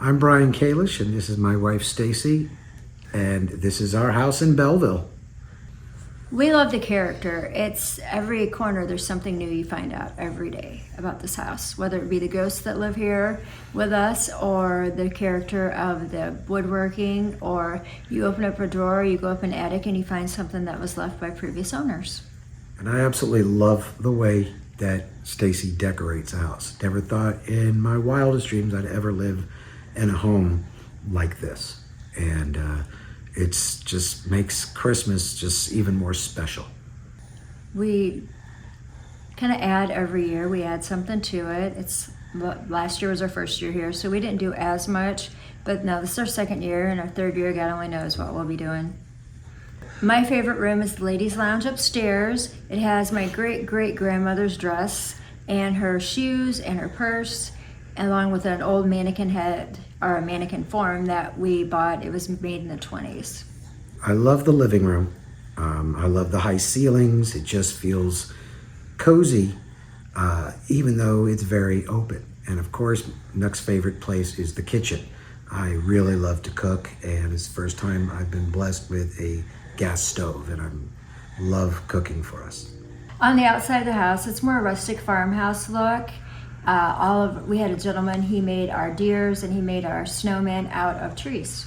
I'm Brian Kalish, and this is my wife Stacy, and this is our house in Belleville. We love the character. It's every corner there's something new you find out every day about this house, whether it be the ghosts that live here with us or the character of the woodworking, or you open up a drawer, you go up an attic and you find something that was left by previous owners. And I absolutely love the way that Stacy decorates the house. Never thought in my wildest dreams I'd ever live in a home like this. And it's just makes Christmas just even more special. We kind of add every year. We add something to it. Last year was our first year here, so we didn't do as much. But now this is our second year, and our third year, God only knows what we'll be doing. My favorite room is the ladies' lounge upstairs. It has my great-great-grandmother's dress and her shoes and her purse, along with an old mannequin head, or a mannequin form that we bought. It was made in the 20s. I love the living room. I love the high ceilings. It just feels cozy, even though it's very open. And of course, next favorite place is the kitchen. I really love to cook, and it's the first time I've been blessed with a gas stove, and I love cooking for us. On the outside of the house, it's more a rustic farmhouse look. We had a gentleman, he made our deers and he made our snowmen out of trees.